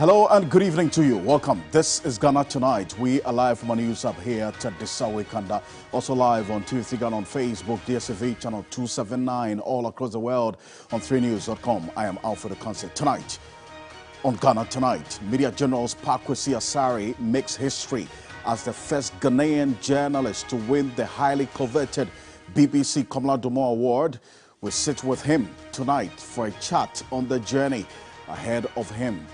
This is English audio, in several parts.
Hello and good evening to you. Welcome. This is Ghana Tonight. We are live from a news hub here at Disawe Kanda. Also live on TV Ghana on Facebook, DSTV channel 279, all across the world on 3news.com. I am Alfred Ocansey. Tonight on Ghana Tonight, Media General's Pakwesi Asari makes history as the first Ghanaian journalist to win the highly coveted BBC Komla Domo Award. We sit with him tonight for a chat on the journey ahead of him.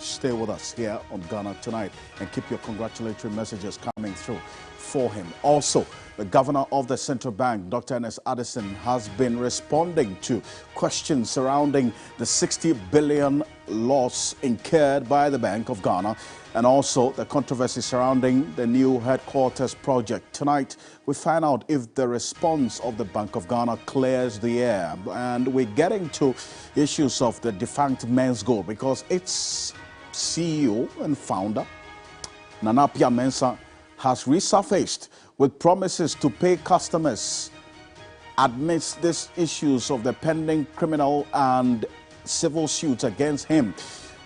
Stay with us here on Ghana Tonight and keep your congratulatory messages coming through for him. Also, the governor of the central bank, Dr. Ernest Addison, has been responding to questions surrounding the 60 billion loss incurred by the Bank of Ghana and also the controversy surrounding the new headquarters project. Tonight, we find out if the response of the Bank of Ghana clears the air. And we're getting to issues of the defunct Men's Gold because its CEO and founder, Nana Pia Mensah, has resurfaced with promises to pay customers amidst these issues of the pending criminal and civil suits against him.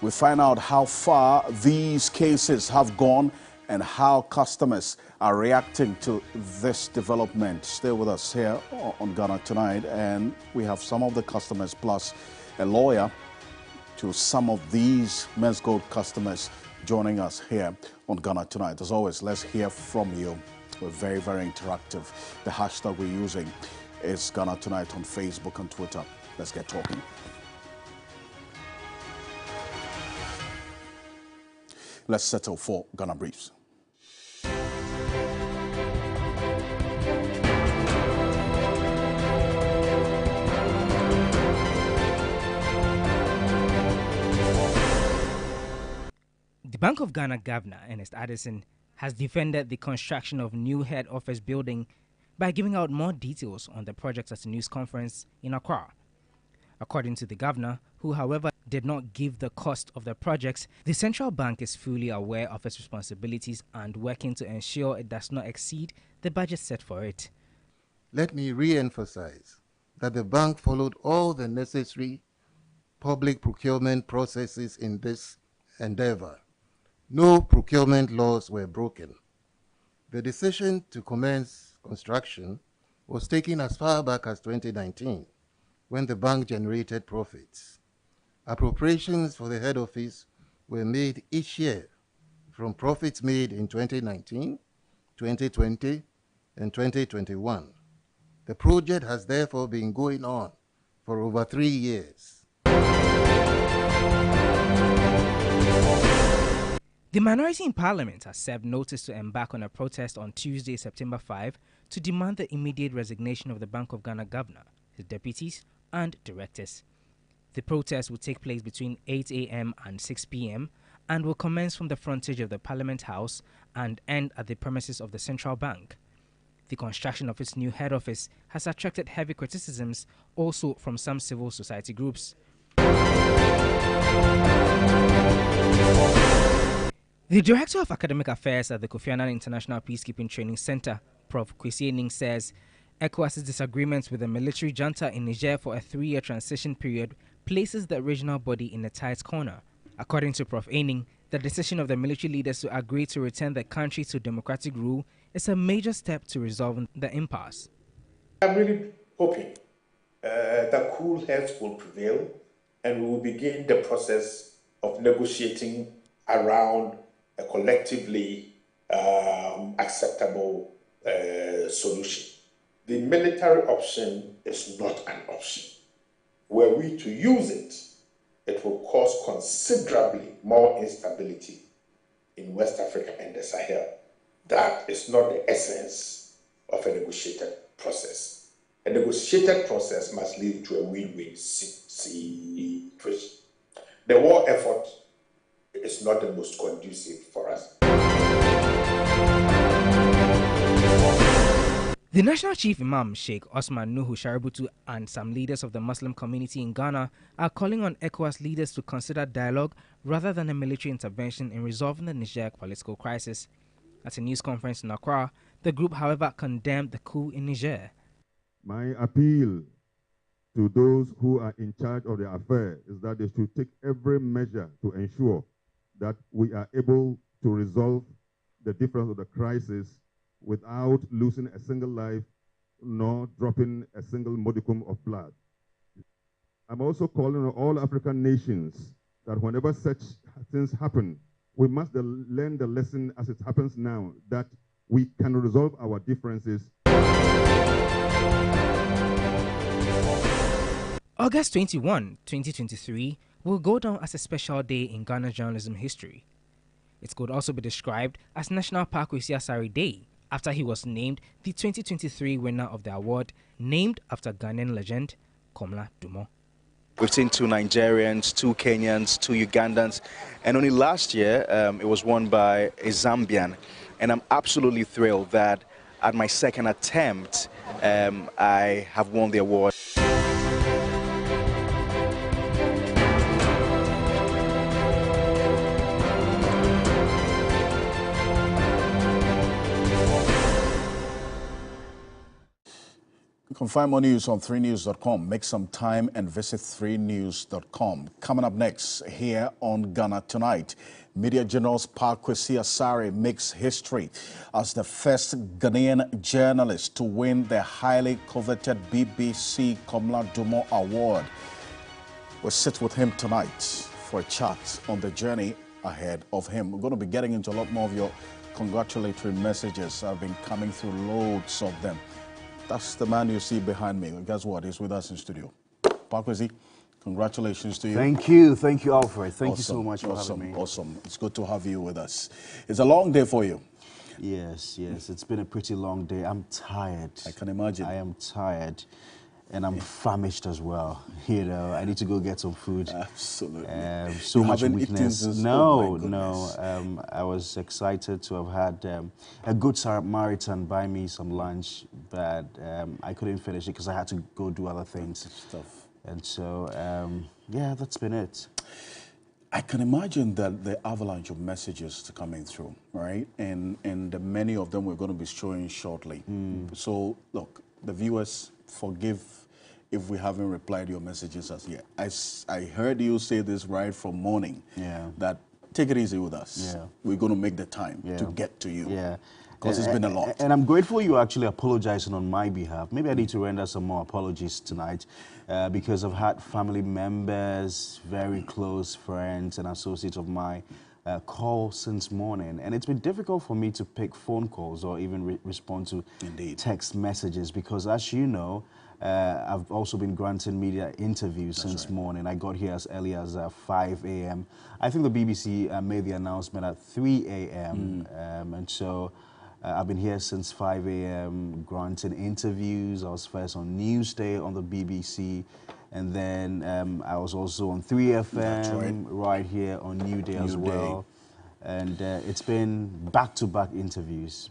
We find out how far these cases have gone and how customers are reacting to this development. Stay with us here on Ghana Tonight, and we have some of the customers plus a lawyer to some of these Men's Gold customers joining us here on Ghana Tonight. As always, let's hear from you. We're very, very interactive. The hashtag we're using is Ghana Tonight on Facebook and Twitter. Let's get talking. Let's settle for Ghana Briefs. The Bank of Ghana Governor Ernest Addison has defended the construction of new head office building by giving out more details on the project at a news conference in Accra. According to the governor, who however did not give the cost of the projects, the central bank is fully aware of its responsibilities and working to ensure it does not exceed the budget set for it. Let me re-emphasize that the bank followed all the necessary public procurement processes in this endeavor. No procurement laws were broken. The decision to commence construction was taken as far back as 2019, when the bank generated profits. Appropriations for the head office were made each year from profits made in 2019, 2020, and 2021. The project has therefore been going on for over 3 years. The minority in Parliament has served notice to embark on a protest on Tuesday, September 5, to demand the immediate resignation of the Bank of Ghana governor, his deputies, and directors. The protest will take place between 8 a.m. and 6 p.m. and will commence from the frontage of the Parliament House and end at the premises of the Central Bank. The construction of its new head office has attracted heavy criticisms also from some civil society groups. The Director of Academic Affairs at the Kofi Annan International Peacekeeping Training Center, Prof. Kwesi Ening, says ECOWAS's disagreements with the military junta in Niger for a 3-year transition period places the regional body in a tight corner. According to Prof. Ening, the decision of the military leaders to agree to return the country to democratic rule is a major step to resolving the impasse. I'm really hoping that cool heads will prevail and we will begin the process of negotiating around a collectively acceptable solution. The military option is not an option. Were we to use it, it will cause considerably more instability in West Africa and the Sahel. That is not the essence of a negotiated process. A negotiated process must lead to a win-win situation. The war effort is not the most conducive for us. The National Chief Imam Sheikh Osman Nuhu Shaributu and some leaders of the Muslim community in Ghana are calling on ECOWAS leaders to consider dialogue rather than a military intervention in resolving the Niger political crisis. At a news conference in Accra, the group, however, condemned the coup in Niger. My appeal to those who are in charge of the affair is that they should take every measure to ensure that we are able to resolve the difference of the crisis without losing a single life nor dropping a single modicum of blood. I'm also calling on all African nations that whenever such things happen, we must learn the lesson as it happens now, that we can resolve our differences. August 21, 2023 will go down as a special day in Ghana journalism history. It could also be described as National Park Asari Day, after he was named the 2023 winner of the award, named after Ghanaian legend Komla Dumont. We've seen 2 Nigerians, 2 Kenyans, 2 Ugandans, and only last year it was won by a Zambian. And I'm absolutely thrilled that at my second attempt, I have won the award. You can find more news on 3news.com. Make some time and visit 3news.com. Coming up next here on Ghana Tonight, Media General's Kwesi Asare makes history as the first Ghanaian journalist to win the highly coveted BBC Komla Dumont Award. We'll sit with him tonight for a chat on the journey ahead of him. We're going to be getting into a lot more of your congratulatory messages. I've been coming through loads of them. That's the man you see behind me. Guess what? He's with us in studio. Kwesi, congratulations to you. Thank you, Alfred. Thank you Awesome. so much for having me. Awesome. It's good to have you with us. It's a long day for you. Yes. It's been a pretty long day. I'm tired. I can imagine. I am tired. And I'm famished as well. You know, I need to go get some food. Absolutely. So you much haven't weakness. Eaten since, No. I was excited to have had a good Samaritan buy me some lunch, but I couldn't finish it because I had to go do other things. Stuff. And so, yeah, that's been it. I can imagine that the avalanche of messages coming through, right? And many of them we're going to be showing shortly. So, look, the viewers, forgive if we haven't replied your messages as yet. I heard you say this right from morning, that take it easy with us. Yeah. We're going to make the time to get to you. Yeah. Because it's been a lot. And I'm grateful you actually apologizing on my behalf. Maybe I need to render some more apologies tonight because I've had family members, very close friends and associates of mine call since morning. And it's been difficult for me to pick phone calls or even respond to text messages because, as you know, I've also been granting media interviews since morning. I got here as early as 5 a.m. I think the BBC made the announcement at 3 a.m. And so I've been here since 5 a.m. granting interviews. I was first on Newsday on the BBC. And then I was also on 3FM right here on New Day as well. And it's been back-to-back interviews.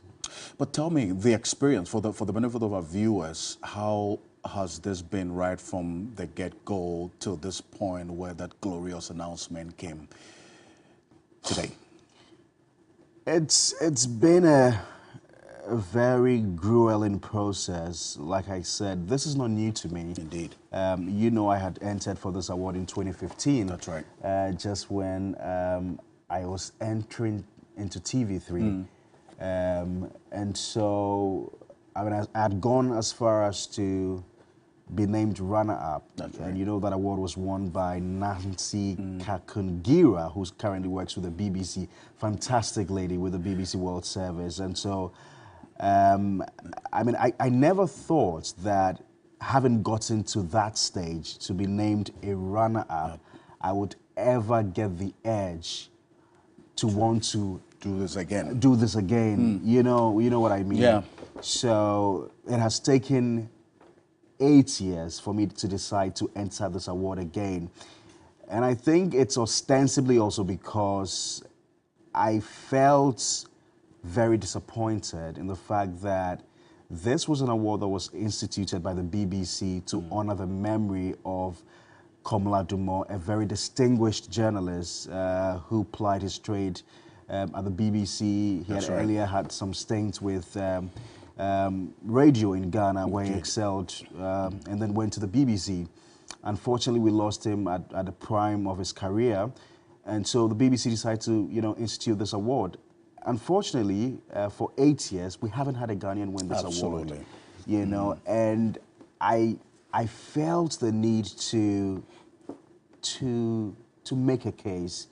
But tell me, the experience, for the benefit of our viewers, how has this been right from the get-go till this point where that glorious announcement came today? It's been a very grueling process. Like I said, this is not new to me. Indeed. You know, I had entered for this award in 2015. That's right. Just when I was entering into TV3. And so, I mean, I had gone as far as to be named runner-up. That's right. And you know that award was won by Nancy Kakungira, who currently works with the BBC. Fantastic lady with the BBC World Service. And so, I mean, I never thought that having gotten to that stage, to be named a runner-up, I would ever get the edge to want to do this again. You know what I mean? Yeah. So it has taken 8 years for me to decide to enter this award again. And I think it's ostensibly also because I felt very disappointed in the fact that this was an award that was instituted by the BBC to honor the memory of Komla Dumont, a very distinguished journalist who plied his trade at the BBC. He had earlier had some stints with radio in Ghana where he excelled and then went to the BBC. Unfortunately, we lost him at the prime of his career. And so the BBC decided to, institute this award. Unfortunately, for 8 years, we haven't had a Ghanaian win this award. And I felt the need to make a case,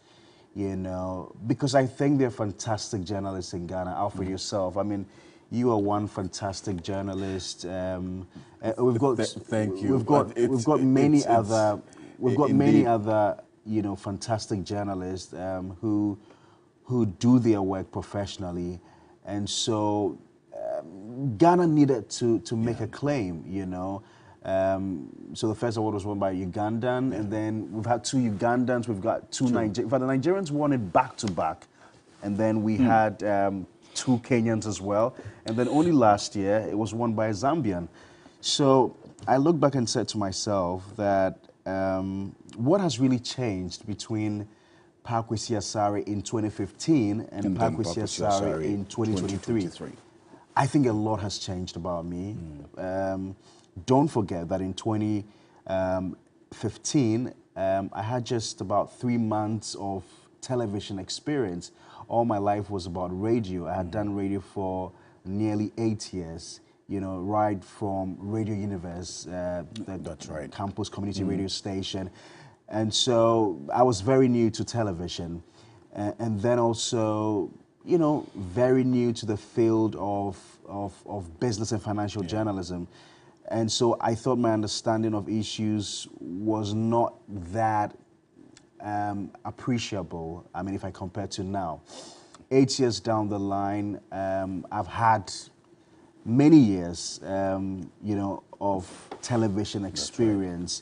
because I think they're fantastic journalists in Ghana. Alfred, yourself, I mean, you are one fantastic journalist. We've got thank you. We've got many other fantastic journalists who do their work professionally, and so Ghana needed to make a claim. So the first award was won by Ugandan, and then we've had 2 Ugandans, we've got 2 Nigerians. In fact, the Nigerians won it back to back, and then we had 2 Kenyans as well, and then only last year it was won by a Zambian. So I looked back and said to myself that what has really changed between Pakwesi Asare in 2015 and Pakwesi Asare in 2023? I think a lot has changed about me. Don't forget that in 2015, I had just about 3 months of television experience. All my life was about radio. I had done radio for nearly 8 years, right from Radio Universe, that's right, campus community radio station. And so I was very new to television. And then also, very new to the field of business and financial journalism. And so I thought my understanding of issues was not that appreciable, I mean, if I compare to now. 8 years down the line, I've had many years, of television experience.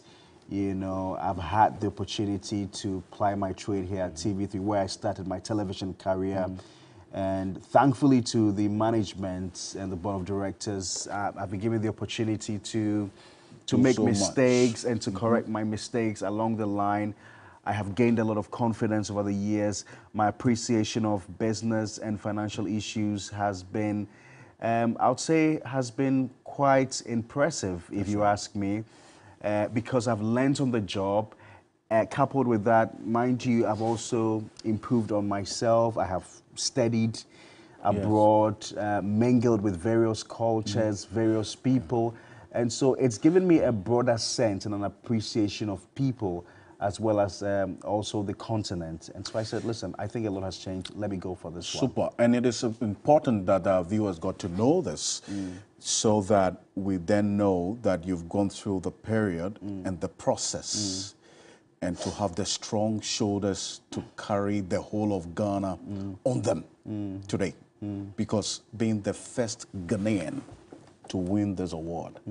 I've had the opportunity to ply my trade here at TV3, where I started my television career. And thankfully to the management and the board of directors, I've been given the opportunity to make mistakes and to correct my mistakes along the line. I have gained a lot of confidence over the years. My appreciation of business and financial issues has been, I would say, has been quite impressive, if you ask me, because I've learned on the job. Coupled with that, mind you, I've also improved on myself. I have studied abroad, mingled with various cultures, various people. And so it's given me a broader sense and an appreciation of people, as well as also the continent. And so I said, listen, I think a lot has changed. Let me go for this one. Super. And it is important that our viewers got to know this, so that we then know that you've gone through the period and the process, and to have the strong shoulders to carry the whole of Ghana on them today. Because being the first Ghanaian to win this award,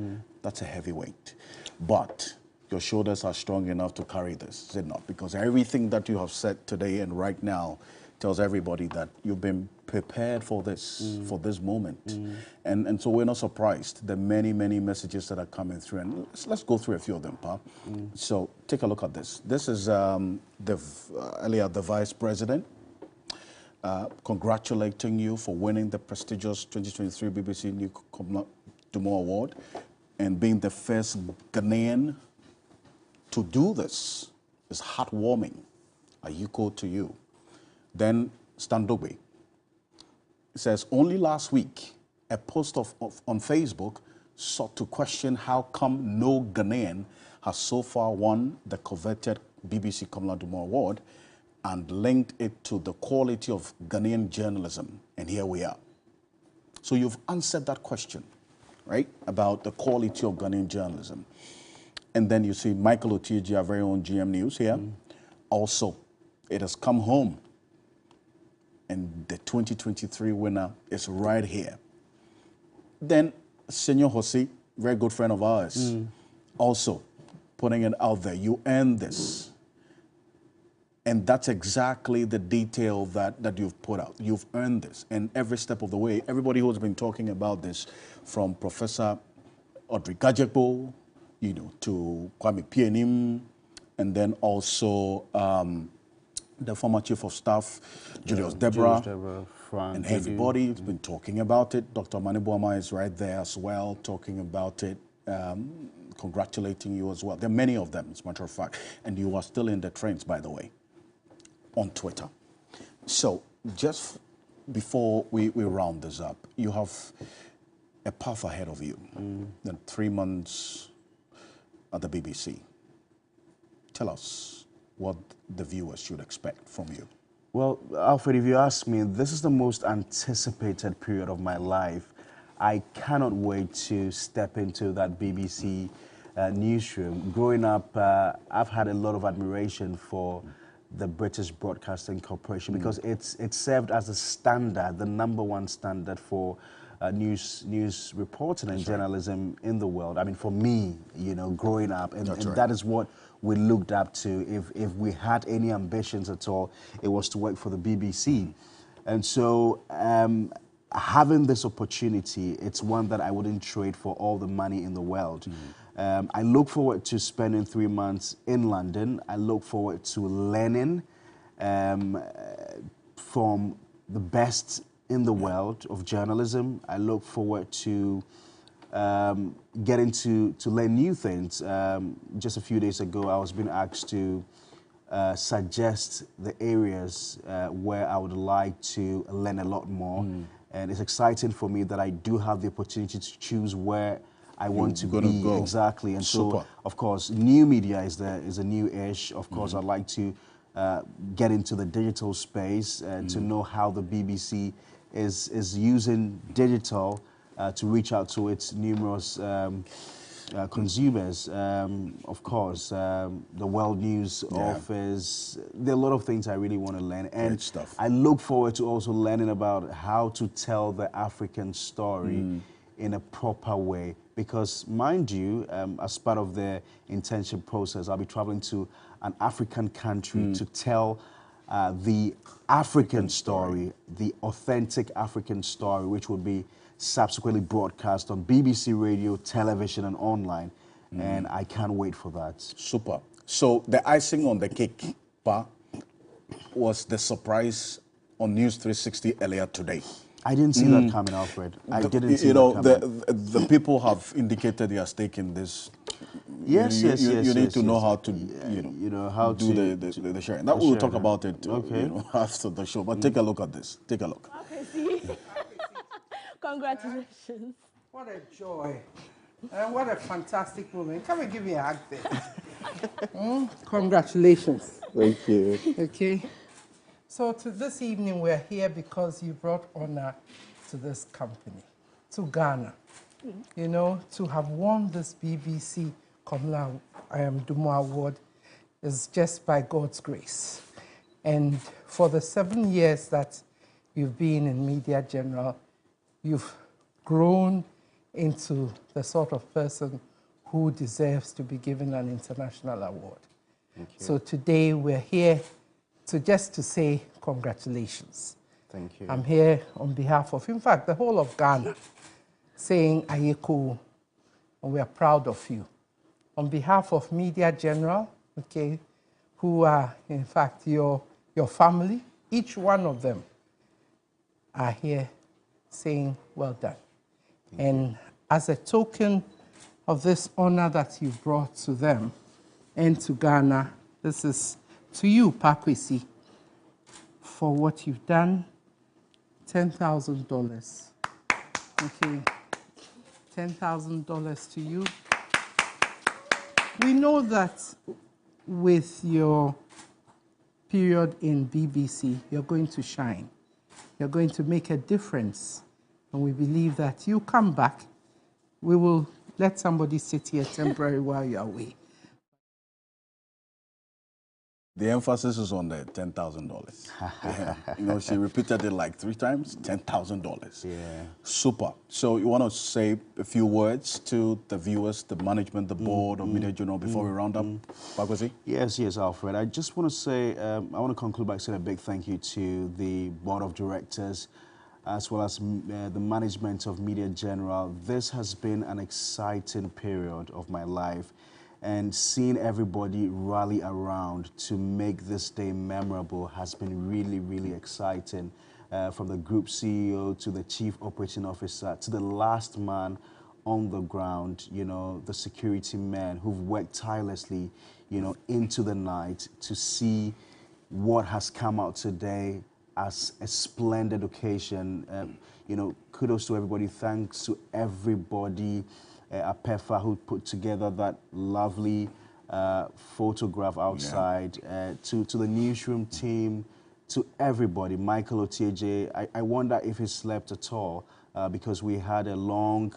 that's a heavy weight. But your shoulders are strong enough to carry this, is it not? Because everything that you have said today and right now tells everybody that you've been prepared for this, moment. And so we're not surprised. The many, many messages that are coming through. And let's go through a few of them, Pa. So take a look at this. This is earlier the Vice President congratulating you for winning the prestigious 2023 BBC Newcomer Award and being the first Ghanaian to do this. Is heartwarming. A echo to you. Then Standobe says, only last week, a post on Facebook sought to question how come no Ghanaian has so far won the coveted BBC Komla-Dumo Award, and linked it to the quality of Ghanaian journalism. And here we are. So you've answered that question, right, about the quality of Ghanaian journalism. And then you see Michael Otiji, our very own GM News here. Also, it has come home. And the 2023 winner is right here. Then Senor Jose, very good friend of ours, also putting it out there. You earned this. And that's exactly the detail that you've put out. You've earned this. And every step of the way, everybody who's been talking about this, from Professor Audrey Gajekbo, to Kwame Pienim, and then also the former Chief of Staff, Julius Deborah, Frank, and everybody has been talking about it. Dr. Manibuama is right there as well, talking about it, congratulating you as well. There are many of them, as a matter of fact, and you are still in the trends, by the way. on Twitter. So just before we round this up, you have a path ahead of you. Then 3 months at the BBC. Tell us what the viewers should expect from you. Well, Alfred, if you ask me, this is the most anticipated period of my life. I cannot wait to step into that BBC newsroom. Growing up, I've had a lot of admiration for the British Broadcasting Corporation because it served as a standard, the #1 standard for news reporting and journalism in the world. I mean, for me, you know, growing up, and that is what we looked up to. If we had any ambitions at all, it was to work for the BBC. And so having this opportunity, it's one that I wouldn't trade for all the money in the world. I look forward to spending 3 months in London. I look forward to learning from the best in the world of journalism. I look forward to getting to learn new things. Just a few days ago, I was being asked to suggest the areas where I would like to learn a lot more. And it's exciting for me that I do have the opportunity to choose where I want to be. Exactly. And so, of course, new media is a new ish. Of course, I'd like to get into the digital space to know how the BBC is using digital to reach out to its numerous consumers. Of course, the World News Office. There are a lot of things I really want to learn. And I look forward to also learning about how to tell the African story in a proper way. Because, mind you, as part of the intention process, I'll be traveling to an African country to tell the African story, the authentic African story, which will be subsequently broadcast on BBC radio, television, and online. And I can't wait for that. Super. So the icing on the cake, Pa, was the surprise on News 360 earlier today. I didn't see that coming, Alfred. I didn't see that coming. The people have indicated their stake in this. Yes, you need to know how to, how do to the sharing. That we'll talk about it after the show. But take a look at this. Take a look. Okay, see. Congratulations. What a joy. And what a fantastic moment. Come and give me a hug there. Congratulations. Thank you. Okay. So this evening we're here because you brought honor to this company, to Ghana. You know, to have won this BBC Komla Dumo Award is just by God's grace. And for the 7 years that you've been in Media General, you've grown into the sort of person who deserves to be given an international award. So today we're here to say congratulations. Thank you. I'm here on behalf of, in fact, the whole of Ghana, saying Ayeko, and we are proud of you. On behalf of Media General, okay, who are, in fact, your family, each one of them are here saying, well done. And as a token of this honor that you brought to them and to Ghana, this is to you, Pakwesi, for what you've done, $10,000. Okay, $10,000 to you. We know that with your period in BBC, you're going to shine. You're going to make a difference. And we believe that you come back. We will let somebody sit here temporarily while you're away. The emphasis is on the $10,000. Yeah. You know, she repeated it like 3 times, $10,000. Yeah. Super. So you want to say a few words to the viewers, the management, the board of Media Journal before we round up? Pakwesi? Yes, Alfred. I just want to say, I want to conclude by saying a big thank you to the board of directors, as well as the management of Media General. This has been an exciting period of my life. And seeing everybody rally around to make this day memorable has been really, really exciting. From the group CEO to the chief operating officer to the last man on the ground, you know, the security men who've worked tirelessly, you know, into the night to see what has come out today as a splendid occasion. You know, kudos to everybody. Thanks to everybody, Apefa, who put together that lovely photograph outside, to the newsroom team, to everybody, Michael Otieje. I wonder if he slept at all because we had a long,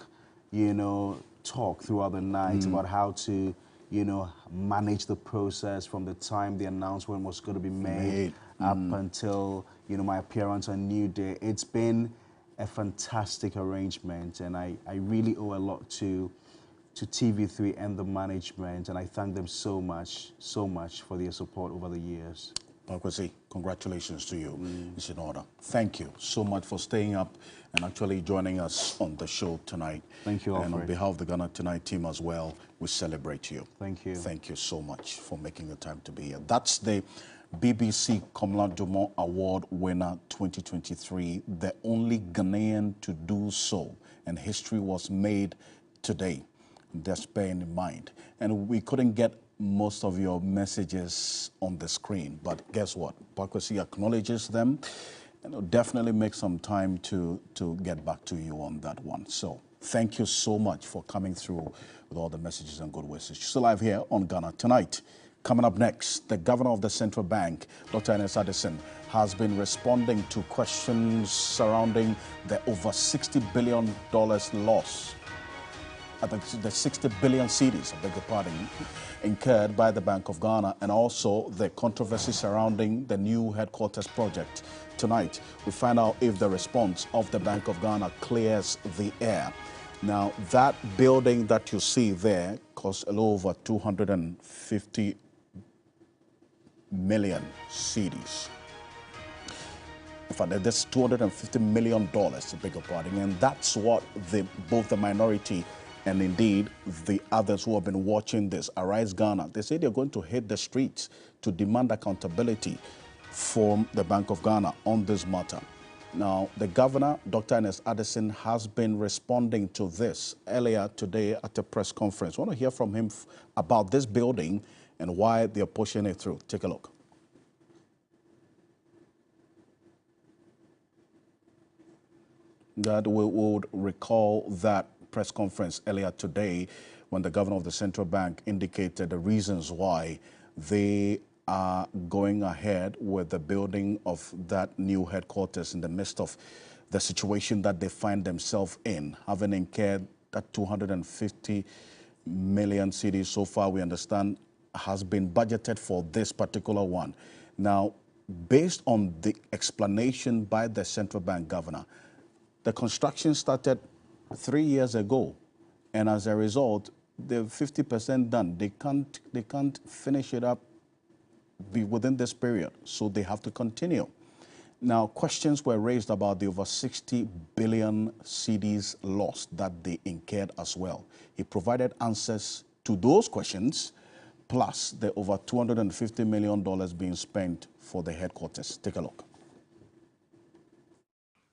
you know, talk throughout the night about how to, you know, manage the process from the time the announcement was going to be made up until, you know, my appearance on New Day. It's been a fantastic arrangement, and I really owe a lot to TV3 and the management, and I thank them so much for their support over the years. Ocansey, congratulations to you. It's in order. Thank you so much for staying up and actually joining us on the show tonight. Thank you, Alfred. And on behalf of the Ghana Tonight team as well, we celebrate you. Thank you. Thank you so much for making the time to be here. That's the BBC Komla Dumont Award winner 2023, the only Ghanaian to do so. And history was made today. Just bearing in mind. And we couldn't get most of your messages on the screen, but guess what? Ocansey acknowledges them, and it'll definitely make some time to get back to you on that one. So thank you so much for coming through with all the messages and good wishes. Still live here on Ghana Tonight. Coming up next, the governor of the central bank, Dr. Ernest Addison, has been responding to questions surrounding the over $60 billion loss, the 60 billion cedis, I beg your pardon, incurred by the Bank of Ghana, and also the controversy surrounding the new headquarters project. Tonight, we find out if the response of the Bank of Ghana clears the air. Now, that building that you see there costs a little over 250 million cedis. In fact, that's $250 million, I beg your pardon, and that's what both the minority and indeed the others who have been watching this, Arise Ghana, they say they're going to hit the streets to demand accountability from the Bank of Ghana on this matter. Now, the governor, Dr. Ernest Addison, has been responding to this earlier today at a press conference. I want to hear from him about this building and why they're pushing it through. Take a look. That we would recall that press conference earlier today when the governor of the central bank indicated the reasons why they are going ahead with the building of that new headquarters in the midst of the situation that they find themselves in, having incurred that 250 million cedis so far, we understand, has been budgeted for this particular one. Now, based on the explanation by the central bank governor, the construction started 3 years ago, and as a result, they're 50% done. They can't finish it up within this period, so they have to continue. Now, questions were raised about the over 60 billion cedis lost that they incurred as well. He provided answers to those questions, plus the over $250 million being spent for the headquarters. Take a look.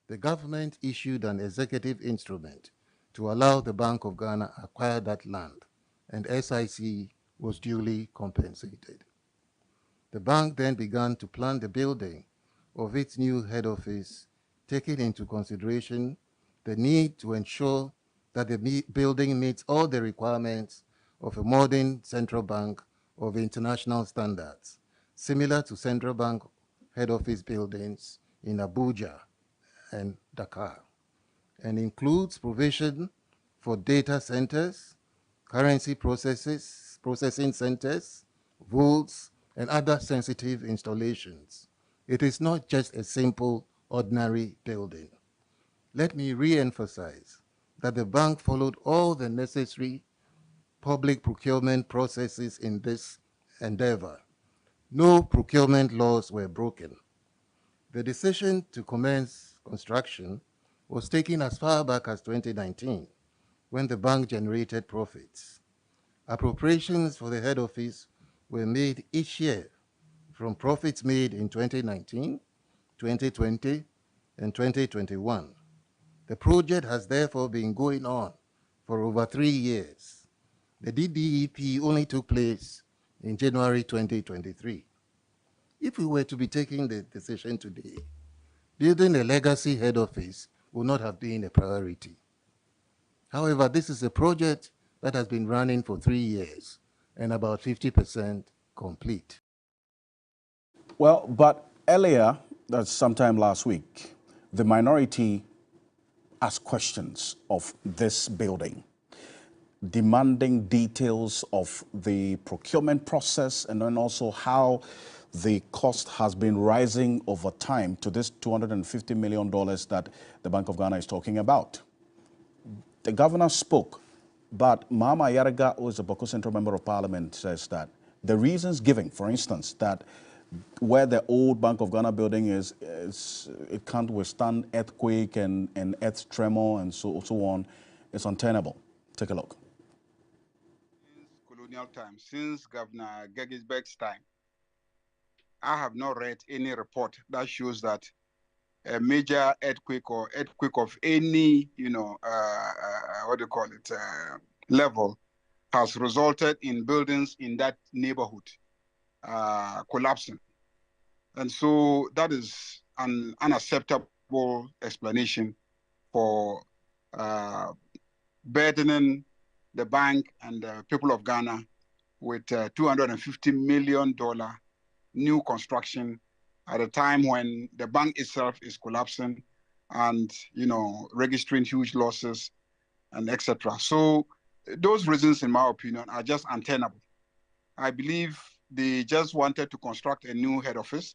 The government issued an executive instrument to allow the Bank of Ghana acquire that land, and SIC was duly compensated. The bank then began to plan the building of its new head office, taking into consideration the need to ensure that the building meets all the requirements of a modern central bank of international standards, similar to central bank head office buildings in Abuja and Dakar, and includes provision for data centers, currency processing centers, vaults, and other sensitive installations. It is not just a simple, ordinary building. Let me re-emphasize that the bank followed all the necessary public procurement processes in this endeavor. No procurement laws were broken. The decision to commence construction was taken as far back as 2019, when the bank generated profits. Appropriations for the head office were made each year from profits made in 2019, 2020, and 2021. The project has therefore been going on for over 3 years. The DDEP only took place in January 2023. If we were to be taking the decision today, building a legacy head office would not have been a priority. However, this is a project that has been running for 3 years and about 50% complete. Well, but earlier, that's sometime last week, the minority asked questions of this building, demanding details of the procurement process and then also how the cost has been rising over time to this $250 million that the Bank of Ghana is talking about. The governor spoke, but Mama Yaraga, who is a Boko Central Member of Parliament, says that the reasons given, for instance, that where the old Bank of Ghana building is it can't withstand earthquake and earth tremor and so on, is untenable. Take a look. Since colonial times, since Governor Gettysburg's time, I have not read any report that shows that a major earthquake or earthquake of any, what do you call it, level has resulted in buildings in that neighborhood collapsing. And so that is an unacceptable explanation for burdening the bank and the people of Ghana with $250 million new construction at a time when the bank itself is collapsing and, registering huge losses and etc. So those reasons, in my opinion, are just untenable. I believe they just wanted to construct a new head office.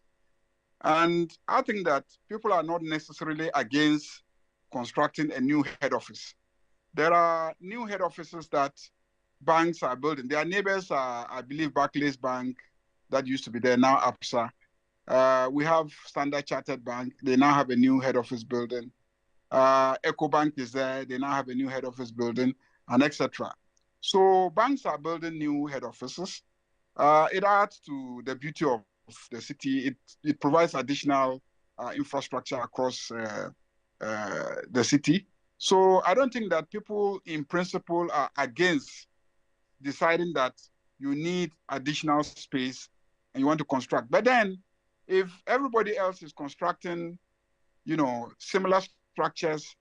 And I think that people are not necessarily against constructing a new head office. There are new head offices that banks are building. Their neighbors are, I believe, Barclays Bank, that used to be there, now APSA. We have Standard Chartered Bank. They now have a new head office building. EcoBank is there. They now have a new head office building, and etc. So banks are building new head offices. It adds to the beauty of the city. It provides additional infrastructure across the city. So I don't think that people in principle are against deciding that you need additional space and you want to construct. But then if everybody else is constructing, similar structures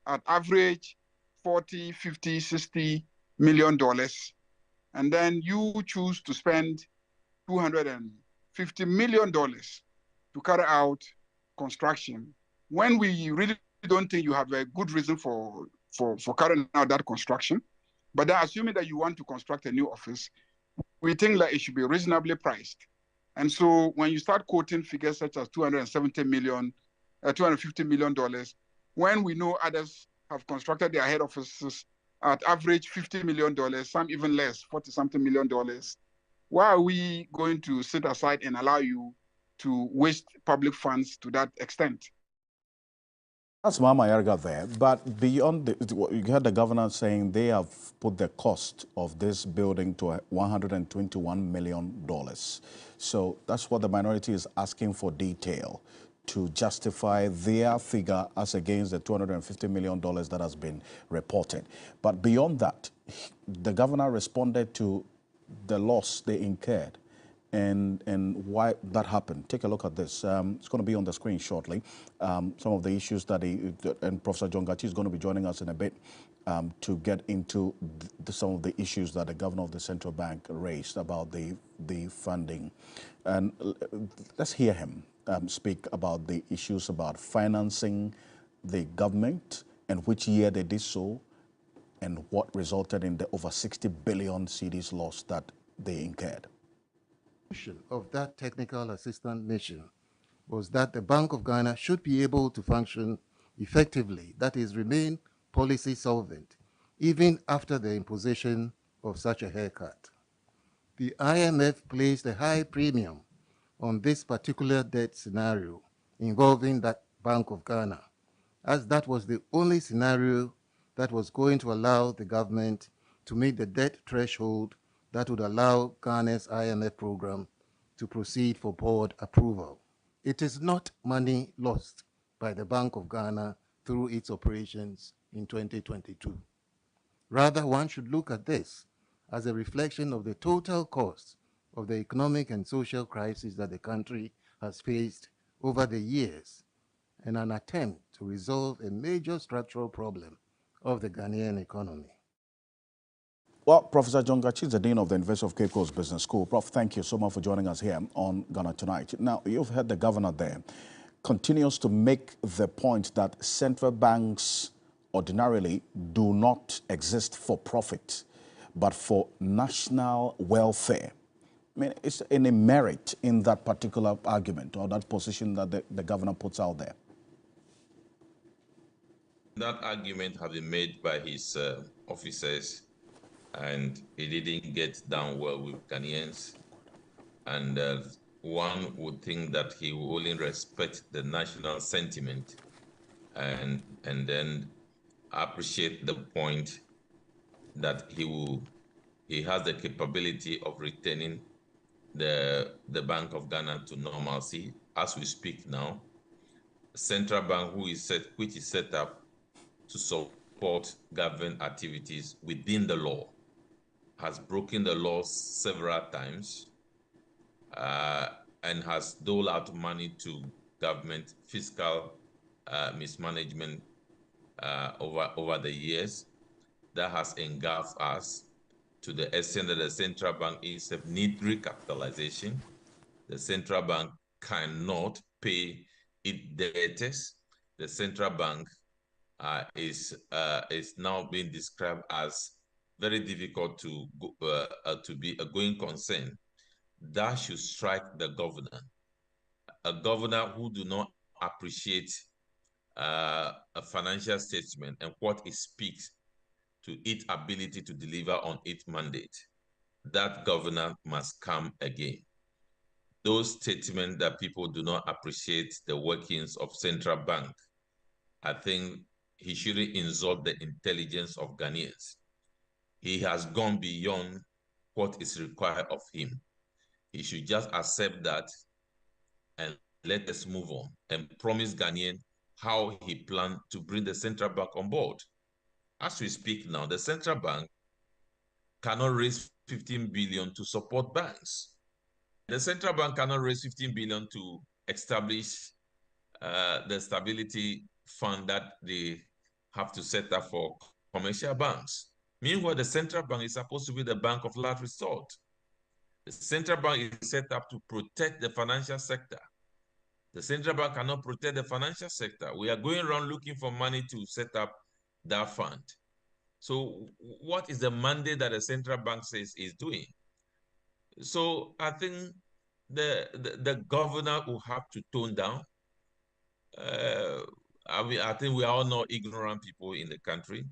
at average 40, 50, 60 million dollars, and then you choose to spend $250 million to carry out construction, when we really don't think you have a good reason for carrying out that construction, but then assuming that you want to construct a new office, we think that it should be reasonably priced. And so when you start quoting figures such as $250 million, when we know others have constructed their head offices at average $50 million, some even less, 40-something million dollars, why are we going to sit aside and allow you to waste public funds to that extent? That's Mama Yarga there, but beyond you heard the governor saying they have put the cost of this building to $121 million. So that's what the minority is asking for detail to justify their figure as against the $250 million that has been reported. But beyond that, the governor responded to the loss they incurred and why that happened. Take a look at this. It's going to be on the screen shortly. Some of the issues that and Professor John Gachi is going to be joining us in a bit to get into some of the issues that the governor of the central bank raised about the funding. And let's hear him speak about the issues about financing the government and which year they did so and what resulted in the over 60 billion cedis loss that they incurred. Of that technical assistance mission was that the Bank of Ghana should be able to function effectively, that is, remain policy solvent, even after the imposition of such a haircut. The IMF placed a high premium on this particular debt scenario involving that Bank of Ghana, as that was the only scenario that was going to allow the government to meet the debt threshold that would allow Ghana's IMF program to proceed for board approval. It is not money lost by the Bank of Ghana through its operations in 2022. Rather, one should look at this as a reflection of the total cost of the economic and social crisis that the country has faced over the years and an attempt to resolve a major structural problem of the Ghanaian economy. Well, Professor John Gachi is the Dean of the University of Cape Coast Business School. Prof, thank you so much for joining us here on Ghana Tonight. Now, you've heard the governor there continues to make the point that central banks ordinarily do not exist for profit, but for national welfare. I mean, is there any merit in that particular argument or that position that the governor puts out there? That argument has been made by his officers, and it didn't get down well with Ghanaians. And one would think that he will only respect the national sentiment and then appreciate the point that he has the capability of returning the Bank of Ghana to normalcy as we speak now. The central bank, which is set up to support government activities within the law, has broken the law several times and has doled out money to government fiscal mismanagement over the years. That has engulfed us to the extent that the central bank itself needs recapitalization. The central bank cannot pay its debtors. The central bank is now being described as very difficult to be a going concern. That should strike the governor. A governor who do not appreciate a financial statement and what it speaks to its ability to deliver on its mandate, that governor must come again. Those statements that people do not appreciate the workings of central bank, I think he shouldn't insult the intelligence of Ghanaians. He has gone beyond what is required of him. He should just accept that and let us move on and promise Ghanaians how he planned to bring the central bank on board. As we speak now, the central bank cannot raise 15 billion to support banks. The central bank cannot raise 15 billion to establish the stability fund that they have to set up for commercial banks. Meanwhile, the central bank is supposed to be the bank of last resort. The central bank is set up to protect the financial sector. The central bank cannot protect the financial sector. We are going around looking for money to set up that fund. So what is the mandate that the central bank says is doing? So I think the governor will have to tone down. I think we are all not ignorant people in the country.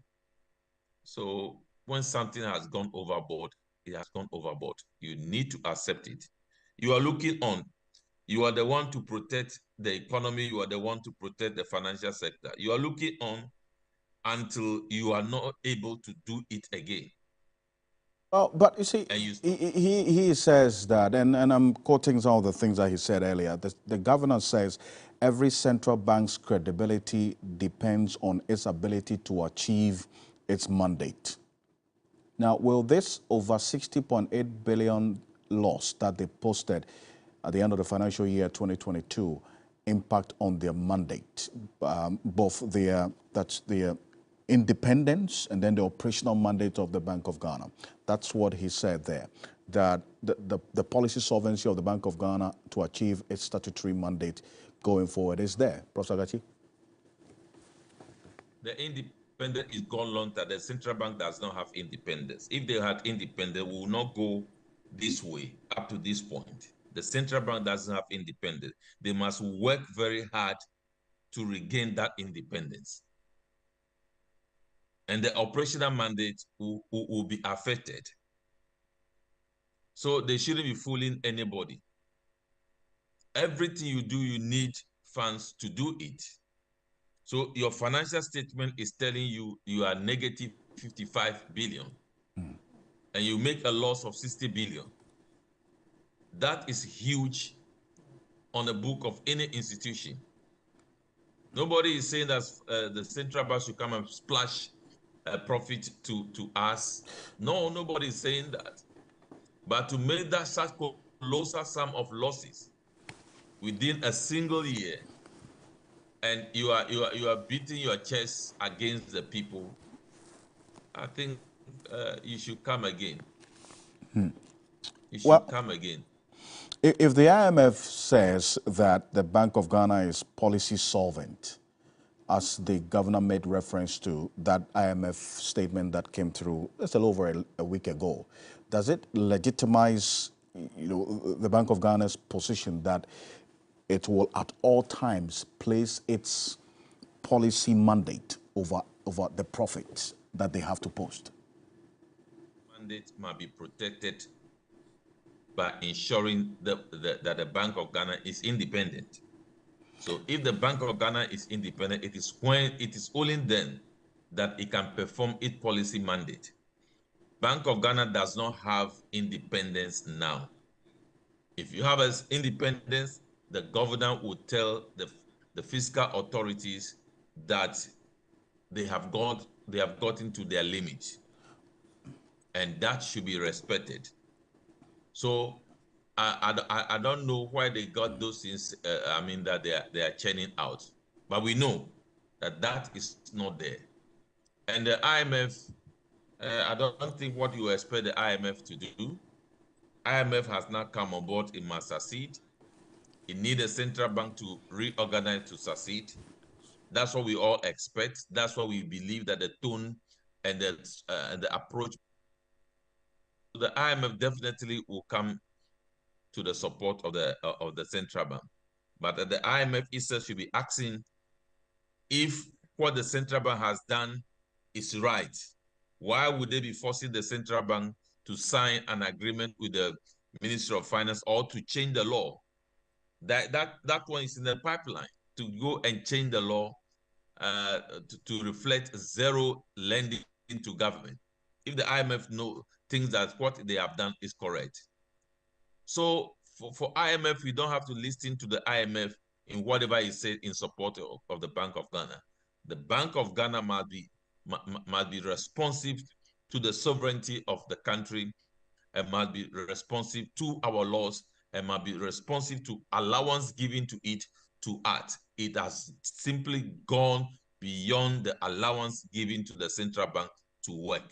So when something has gone overboard, it has gone overboard. You need to accept it. You are looking on. You are the one to protect the economy. You are the one to protect the financial sector. You are looking on until you are not able to do it again. Well, but you see, he says that, and I'm quoting some of the things that he said earlier. The governor says every central bank's credibility depends on its ability to achieve its mandate. Now, will this over 60.8 billion loss that they posted at the end of the financial year 2022 impact on their mandate, both their independence and then the operational mandate of the Bank of Ghana? That's what he said there, that the policy solvency of the Bank of Ghana to achieve its statutory mandate going forward is there. Professor Gachi? The independence is gone long that the central bank does not have independence. If they had independence, we will not go this way up to this point. The central bank doesn't have independence. They must work very hard to regain that independence. And the operational mandate will be affected. So they shouldn't be fooling anybody. Everything you do, you need funds to do it. So your financial statement is telling you you are negative 55 billion and you make a loss of 60 billion. That is huge on the book of any institution. Nobody is saying that the central bank should come and splash profit to us. No, nobody is saying that. But to make that such colossal sum of losses within a single year, and you are beating your chest against the people, I think you should come again. You should come again. If the IMF says that the Bank of Ghana is policy solvent, as the governor made reference to that IMF statement that came through just a little over a week ago, does it legitimize, the Bank of Ghana's position that it will at all times place its policy mandate over the profits that they have to post? Mandate must be protected by ensuring that the Bank of Ghana is independent. So if the Bank of Ghana is independent, it is only then that it can perform its policy mandate. Bank of Ghana does not have independence now. If you have independence, the governor will tell the fiscal authorities that they have gotten to their limit, and that should be respected. So I don't know why they got those things. That they are churning out, but we know that is not there. And the IMF, I don't think what you expect the IMF to do. IMF has not come on board. It must succeed. It needs a central bank to reorganize to succeed. That's what we all expect. That's what we believe, that the tone and the approach. The IMF definitely will come to the support of the central bank, but the IMF itself should be asking if what the central bank has done is right. Why would they be forcing the central bank to sign an agreement with the Ministry of Finance or to change the law? That one is in the pipeline, to go and change the law to reflect zero lending into government, if the IMF thinks that what they have done is correct. So for IMF, we don't have to listen to the IMF in whatever he said in support of the Bank of Ghana. The Bank of Ghana must be responsive to the sovereignty of the country, and must be responsive to our laws, and must be responsive to allowance given to it to act. It has simply gone beyond the allowance given to the central bank to work.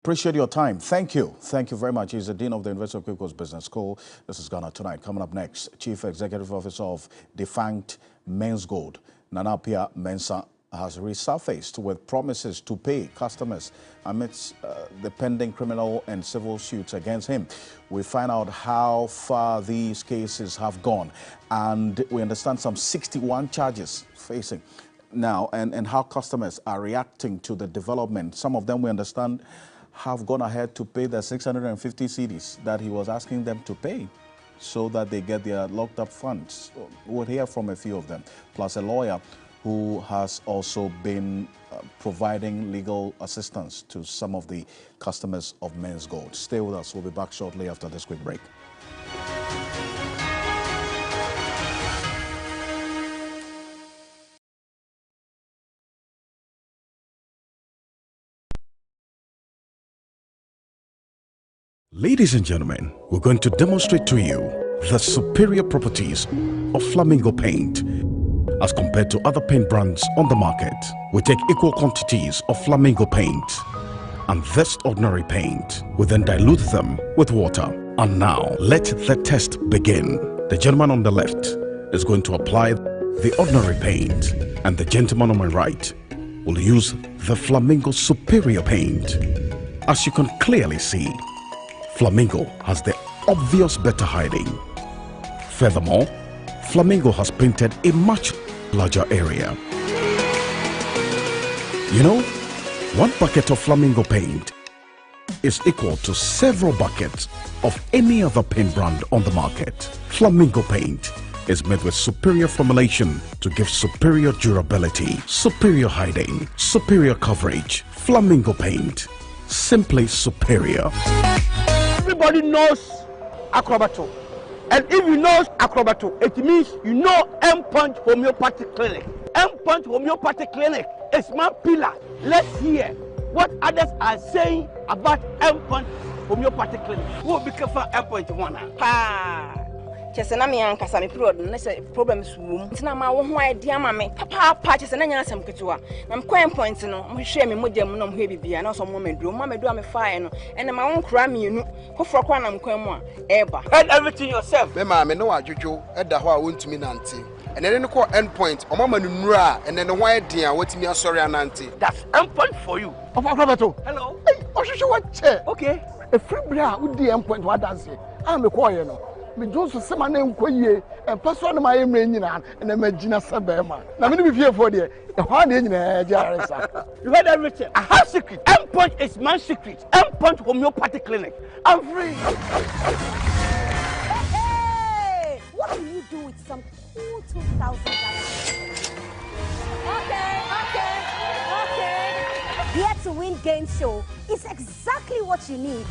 Appreciate your time. Thank you. Thank you very much. He's the Dean of the University of Cape Coast Business School. This is Ghana Tonight. Coming up next, Chief Executive Officer of defunct Men's Gold, Nana Pia Mensah, has resurfaced with promises to pay customers amidst the pending criminal and civil suits against him. We find out how far these cases have gone, and we understand some 61 charges facing now, and how customers are reacting to the development. Some of them, we understand, have gone ahead to pay the 650 cedis that he was asking them to pay so that they get their locked up funds. We'll hear from a few of them, plus a lawyer who has also been providing legal assistance to some of the customers of Men's Gold. Stay with us. We'll be back shortly after this quick break. Ladies and gentlemen, we're going to demonstrate to you the superior properties of Flamingo paint as compared to other paint brands on the market. We take equal quantities of Flamingo paint and this ordinary paint. We then dilute them with water. And now, let the test begin. The gentleman on the left is going to apply the ordinary paint, and the gentleman on my right will use the Flamingo superior paint. As you can clearly see, Flamingo has the obvious better hiding. Furthermore, Flamingo has painted a much larger area. You know, one bucket of Flamingo paint is equal to several buckets of any other paint brand on the market. Flamingo paint is made with superior formulation to give superior durability, superior hiding, superior coverage. Flamingo paint, simply superior. Everybody knows Acrobato. And if you know Acrobato, it means you know M-Punch Homeopathy Clinic. M-Punch Homeopathy Clinic is my pillar. Let's hear what others are saying about M-Punch homeopathy clinic. We'll be careful airport one. Pa. Chese na me ankasa me period na se problems wom. Ntina ma wo ho idea ma me. Papa chese na nya asem ketewa. Na me coin point no, mo hwe me modem no mo hwe bibia na so mo meduro. Mo meduro me fire no. Ene ma won kura mienu. Kofro kwa na mkwan mu a eba. Head everything yourself. Me ma me no adwodwo eda ho a wontumi nante. Ene ne ko end point. O mama nunu a ene ne ho idea watimi asori anante. That's end point for you. Of Roberto. Hello. Hey, ohwehwe what che? Okay. A free bra wo di end point what dance. Am me call you no. Me Jones sema na enkoyie e person na my mre nyina na magina sebe ma na me be fie for there e ho na nyina jaresa. You heard everything. I have secret. End point is my secret. End point homeopathy clinic. I'm free. Hey, what do you do with some cool $2,000? Okay. Here to Win game show is exactly what you need.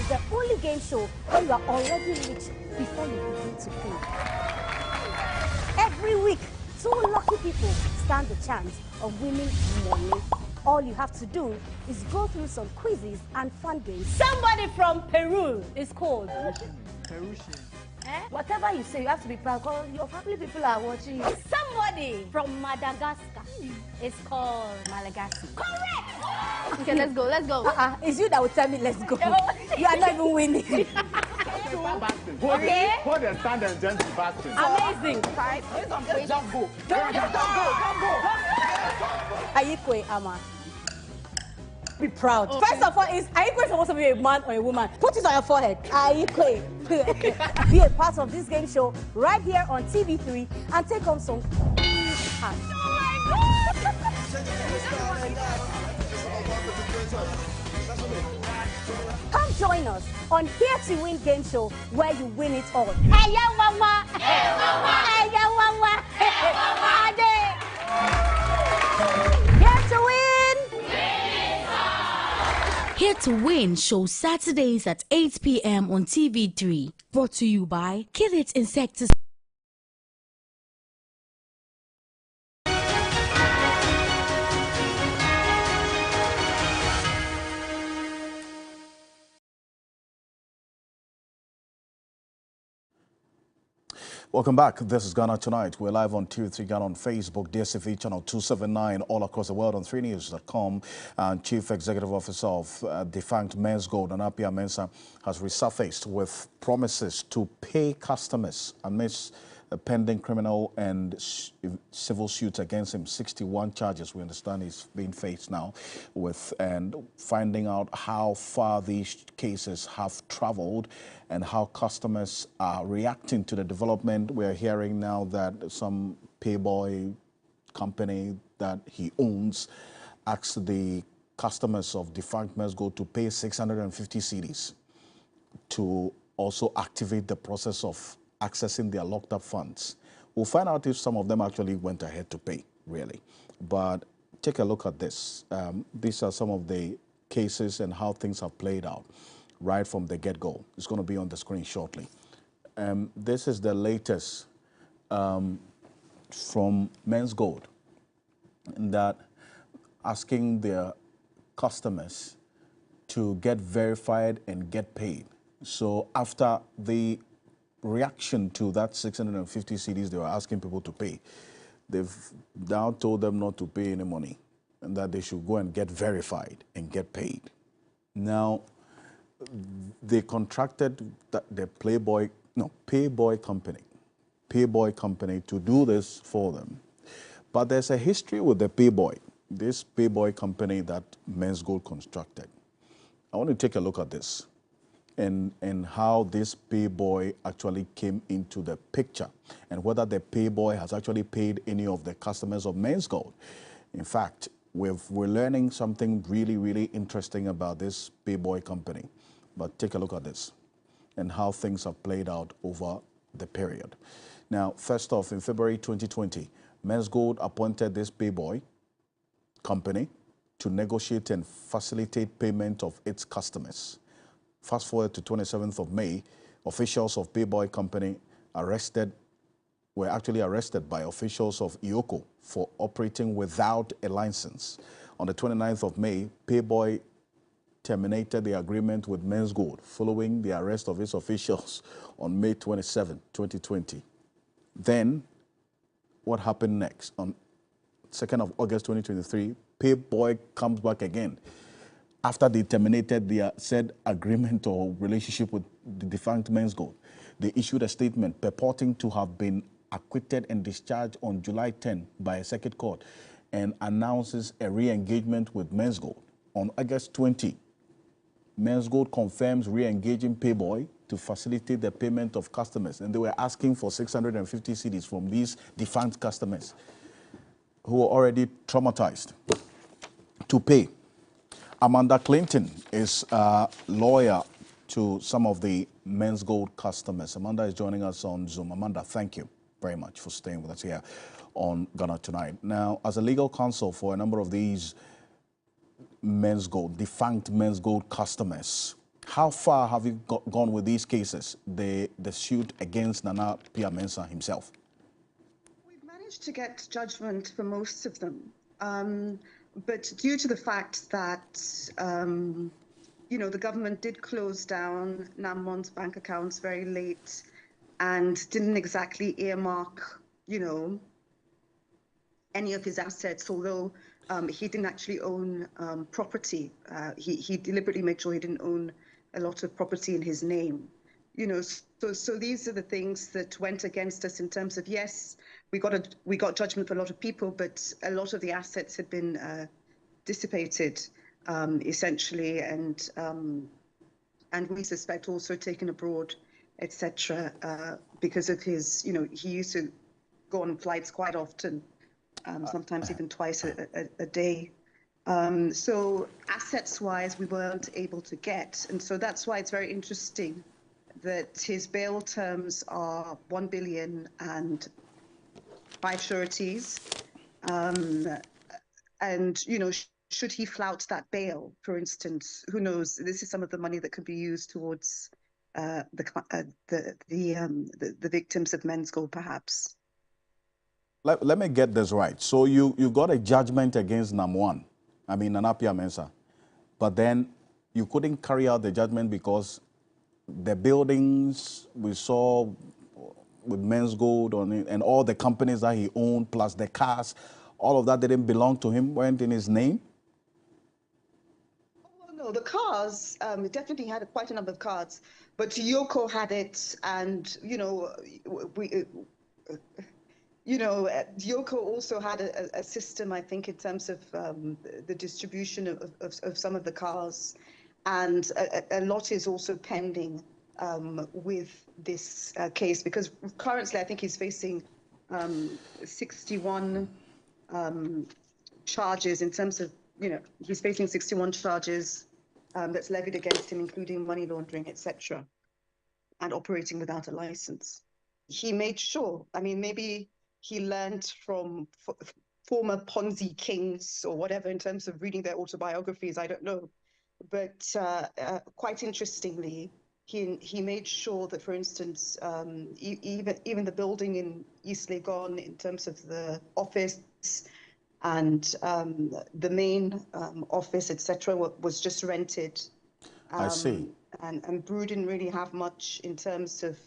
The only game show where you are already rich before you begin to pay. Every week, 2 lucky people stand the chance of winning money. All you have to do is go through some quizzes and fun games. Somebody from Peru is called Perusian. Whatever you say, you have to be proud because your family people are watching you. Somebody from Madagascar is called Malagasy. Correct! Okay, let's go. It's you that will tell me let's go. You are not even winning. Okay. Hold and stand and gently fasting. Amazing. Just go. Ayikwe Ama. Be proud. Okay. First of all, is Ayikwe supposed to be a man or a woman? Put it on your forehead. Ayikwe. Be a part of this game show right here on TV3 and take home some cash. Come join us on Here to Win game show where you win it all. Hey, yo, mama. Hey, mama. Hey, yo, mama. Hey, mama. Here to Win. Here to Win shows Saturdays at 8 p.m. on TV3. Brought to you by Kill It Insecticide. Welcome back. This is Ghana Tonight. We're live on TV3 Ghana on Facebook, DSTV channel 279, all across the world on 3news.com. And Chief Executive Officer of defunct Men's Gold, Anapia Mensah, has resurfaced with promises to pay customers amidst a pending criminal and civil suits against him. 61 charges, we understand, he's being faced now with, and finding out how far these cases have traveled and how customers are reacting to the development. We're hearing now that some payboy company that he owns asked the customers of defunct Men's Gold to pay 650 cedis to also activate the process of accessing their locked up funds. We'll find out if some of them actually went ahead to pay, really. But take a look at this. These are some of the cases and how things have played out right from the get-go. It's going to be on the screen shortly. This is the latest from Men's Gold, that asking their customers to get verified and get paid. So after the reaction to that 650 cedis they were asking people to pay, they've now told them not to pay any money and that they should go and get verified and get paid. Now, they contracted the Payboy company to do this for them. But there's a history with the Payboy, this Payboy company that Men's Gold constructed. I want to take a look at this and how this Payboy actually came into the picture and whether the Payboy has actually paid any of the customers of Men's Gold. In fact, we're learning something really, really interesting about this Payboy company. But take a look at this and how things have played out over the period. Now, first off, in February 2020, Men's Gold appointed this Payboy company to negotiate and facilitate payment of its customers. Fast forward to 27th of May, officials of Payboy company arrested were actually arrested by officials of Ioko for operating without a license. On the 29th of May, Payboy terminated the agreement with Men's Gold following the arrest of its officials on May 27, 2020. Then, what happened next? On 2nd of August 2023, Payboy comes back again. After they terminated their said agreement or relationship with the defunct Men's Gold, they issued a statement purporting to have been acquitted and discharged on July 10 by a circuit court and announces a re-engagement with Men's Gold. On August 20, Men's Gold confirms re-engaging Payboy to facilitate the payment of customers, and they were asking for 650 cedis from these defunct customers who were already traumatized to pay. Amanda Clinton is a lawyer to some of the Men's Gold customers. Amanda is joining us on Zoom. Amanda, thank you very much for staying with us here on Ghana Tonight. Now, as a legal counsel for a number of these Men's Gold, defunct Men's Gold customers, how far have you gone with these cases, the suit against Nana Piamensa himself? We've managed to get judgment for most of them. But due to the fact that, the government did close down Namon's bank accounts very late and didn't exactly earmark, any of his assets, although he didn't actually own property. He deliberately made sure he didn't own a lot of property in his name. So these are the things that went against us in terms of, yes, we got judgment for a lot of people, but a lot of the assets had been dissipated, essentially, and we suspect also taken abroad, etc., because of his, he used to go on flights quite often, sometimes even twice a day. So assets-wise, we weren't able to get, and so that's why it's very interesting that his bail terms are 1 billion and 5 sureties, and should he flout that bail, for instance, who knows? This is some of the money that could be used towards the victims of Men's Gold, perhaps. Let me get this right. So you got a judgment against Nana Piamensa, but then you couldn't carry out the judgment because the buildings we saw with Men's Gold on it, and all the companies that he owned, plus the cars, all of that didn't belong to him, weren't in his name? Well, no, the cars, definitely had quite a number of cars, but Yoko had it, and, Yoko also had a system, I think, in terms of the distribution of some of the cars, and a lot is also pending with this case, because currently I think he's facing 61 charges in terms of, he's facing 61 charges that's levied against him, including money laundering, etc., and operating without a license. He made sure, maybe he learned from former Ponzi kings or whatever in terms of reading their autobiographies, I don't know. But quite interestingly, he made sure that, for instance, even the building in East Legon, in terms of the office and the main office, etc., was just rented. I see. And Brew didn't really have much in terms of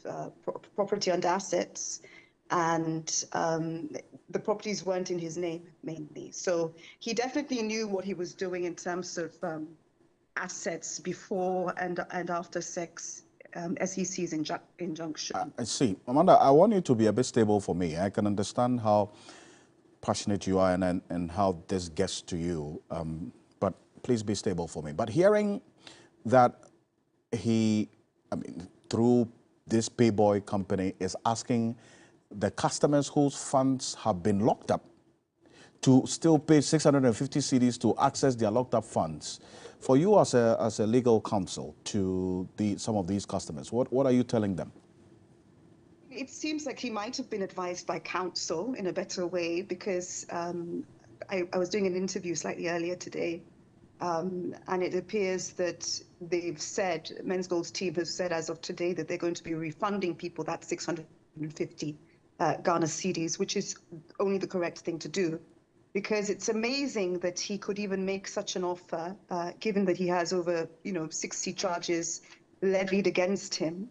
property and assets, and the properties weren't in his name mainly. So he definitely knew what he was doing in terms of assets before and after sex, SEC's injunction. I see. Amanda, I want you to be a bit stable for me. I can understand how passionate you are and how this gets to you, but please be stable for me. But hearing that he, through this Payboy company, is asking the customers whose funds have been locked up to still pay 650 cedis to access their locked up funds. For you as a legal counsel to some of these customers, what are you telling them? It seems like he might have been advised by counsel in a better way, because I was doing an interview slightly earlier today, and it appears that they've said, Men's Gold's team has said as of today, that they're going to be refunding people that 650 Ghana cedis, which is only the correct thing to do, because it's amazing that he could even make such an offer, given that he has over 60 charges levied against him,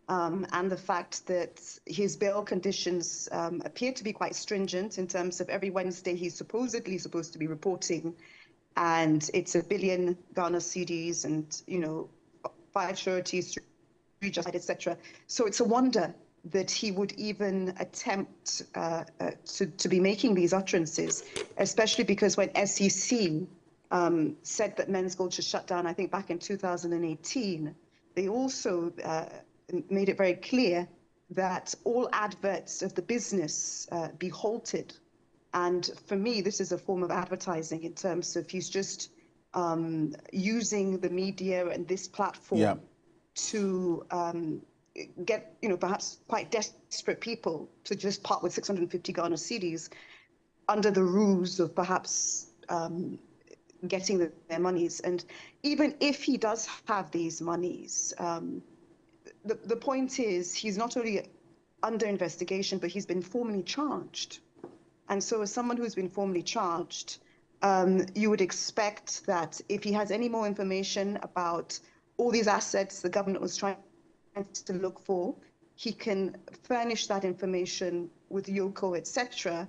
and the fact that his bail conditions appear to be quite stringent in terms of every Wednesday he's supposedly supposed to be reporting, and it's 1 billion Ghana cedis, and 5 sureties, 3 justified, etc. So it's a wonder that he would even attempt to be making these utterances, especially because when SEC said that Men's Gold should shut down, I think back in 2018, they also made it very clear that all adverts of the business be halted. And for me, this is a form of advertising in terms of he's just using the media and this platform to get, perhaps quite desperate people to just part with 650 Ghana cedis under the ruse of perhaps getting their monies. And even if he does have these monies, the point is he's not only under investigation, but he's been formally charged. And so as someone who's been formally charged, you would expect that if he has any more information about all these assets the government was trying to look for, he can furnish that information with Yoko, etc.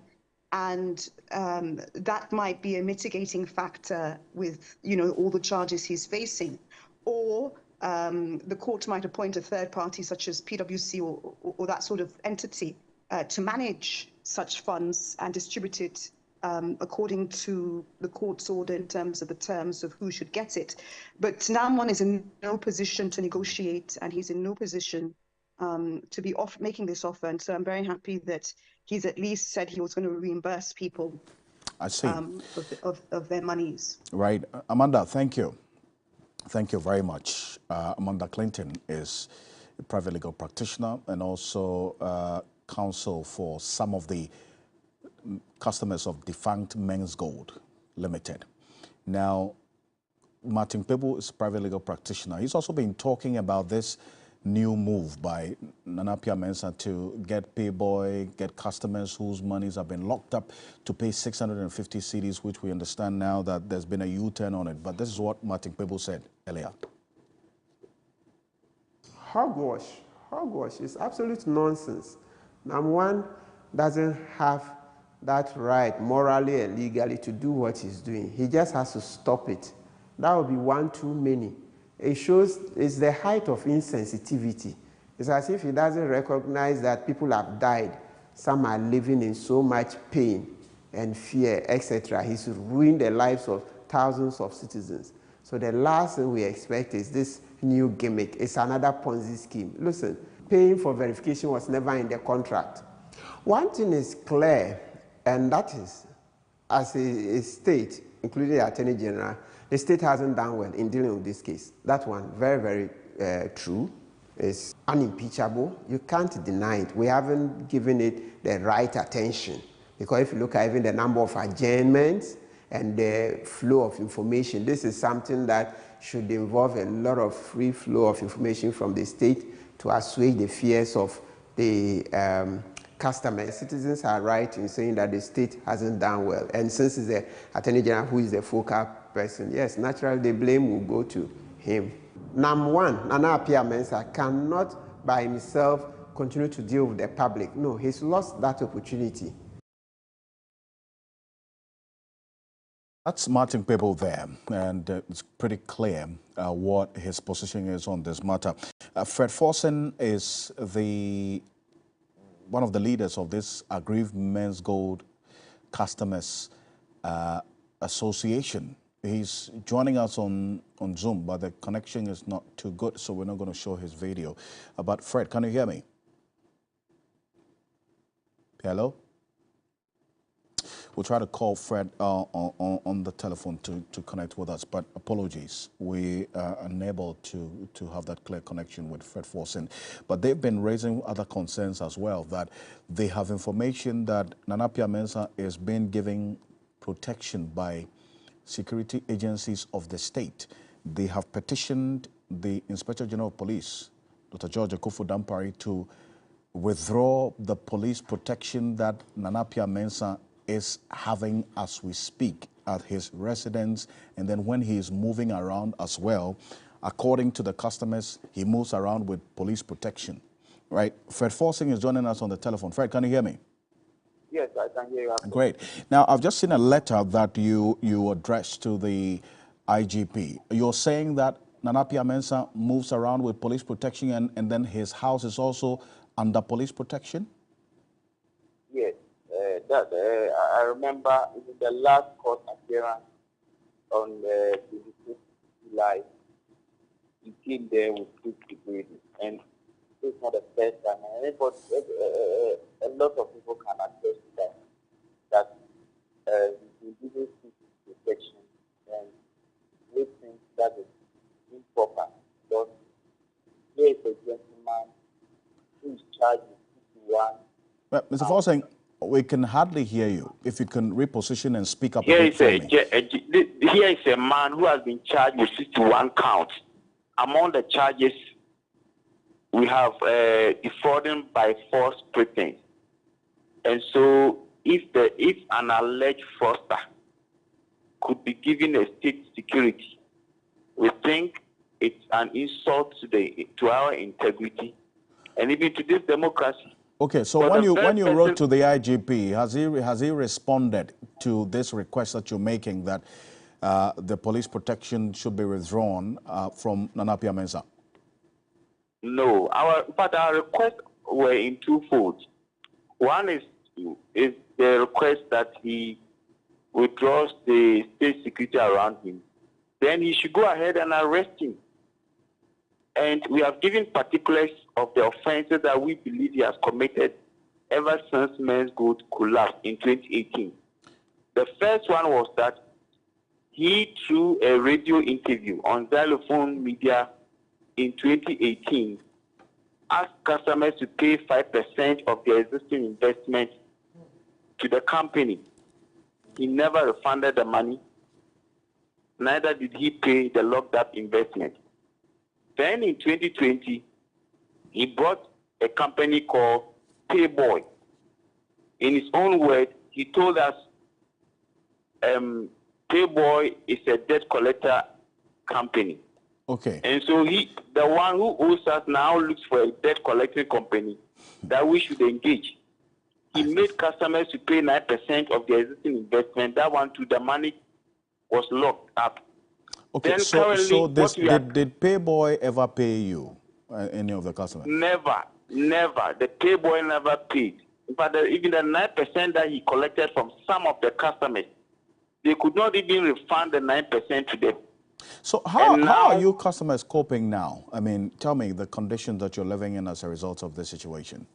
And that might be a mitigating factor with, all the charges he's facing. Or the court might appoint a third party such as PwC or that sort of entity to manage such funds and distribute it according to the court's order in terms of the terms of who should get it. But Namwan is in no position to negotiate, and he's in no position to be making this offer. And so I'm very happy that he's at least said he was going to reimburse people of their monies. Right. Amanda, thank you. Thank you very much. Amanda Clinton is a private legal practitioner and also counsel for some of the customers of defunct Men's Gold Limited. Now, Martin Pebu is a private legal practitioner. He's also been talking about this new move by Nana Pia Mensah to get Payboy, get customers whose monies have been locked up to pay 650 cedis, which we understand now that there's been a U-turn on it. But this is what Martin Pebu said earlier. Hogwash. Hogwash is absolute nonsense. Number one, doesn't have that right morally and legally to do what he's doing. He just has to stop it. That would be one too many. It shows it's the height of insensitivity. It's as if he doesn't recognize that people have died. Some are living in so much pain and fear, etc. He's ruined the lives of thousands of citizens. So the last thing we expect is this new gimmick. It's another Ponzi scheme. Listen, paying for verification was never in the contract. One thing is clear, and that is, as a state, including the Attorney General, the state hasn't done well in dealing with this case. That one, very, very true. It's unimpeachable. You can't deny it. We haven't given it the right attention. Because if you look at even the number of adjournments and the flow of information, this is something that should involve a lot of free flow of information from the state to assuage the fears of the customers. Citizens are right in saying that the state hasn't done well. And since it's the Attorney General who is the focal person, yes, naturally the blame will go to him. Number one, Nana Appiah Mensah cannot by himself continue to deal with the public. No, he's lost that opportunity. That's Martin Pebu there, and it's pretty clear what his position is on this matter. Fred Forsen is one of the leaders of this aggrieved Men's Gold Customers Association. He's joining us on Zoom, but the connection is not too good, so we're not going to show his video. But Fred, can you hear me? Hello? We'll try to call Fred on the telephone to connect with us, but apologies. We are unable to have that clear connection with Fred Forsen. But they've been raising other concerns as well, that they have information that Nana Appiah Mensah is being given protection by security agencies of the state. They have petitioned the Inspector General of Police, Dr. George Akuffo Dampare, to withdraw the police protection that Nanapia Mensah is having as we speak at his residence, and then when he is moving around as well, according to the customers, he moves around with police protection, right? Fred Forsing is joining us on the telephone. Fred, can you hear me? Yes, I can hear you. Great. Now, I've just seen a letter that you addressed to the IGP. You're saying that Nanapia Mensah moves around with police protection and then his house is also under police protection? Yes. I remember in the last court appearance on the 26th July, he came there with two security. And this is not the first time. And a lot of people can attest to that he's been given protection and we think that is improper. Because there is a gentleman who is charged with 51. But Mr. Forsing, we can hardly hear you. If you can reposition and speak up a bit for me. Here is a man who has been charged with 61 counts. Among the charges, we have defrauding by false pretense. And so if an alleged fraudster could be given a state security, we think it's an insult to our integrity and even to this democracy. Okay, so when you wrote to the IGP, has he responded to this request that you're making that the police protection should be withdrawn from Nanapia Mensah? No, our requests were in twofold. One is the request that he withdraws the state security around him. Then he should go ahead and arrest him. And we have given particulars of the offenses that we believe he has committed ever since Men's Gold collapsed in 2018. The first one was that he, through a radio interview on Xylophone Media in 2018, asked customers to pay 5% of their existing investment to the company. He never refunded the money, neither did he pay the locked-up investment. Then in 2020, he bought a company called Payboy. In his own words, he told us Payboy is a debt collector company. Okay. And so the one who owes us now looks for a debt collecting company that we should engage. He made customers to pay 9% of their existing investment. That one too, the money was locked up. Okay, then so did Payboy ever pay you, any of the customers? Never. The Payboy never paid. In fact, even the 9% that he collected from some of the customers, they could not even refund the 9% to them. So how are you customers coping now? I mean, tell me the conditions that you're living in as a result of this situation.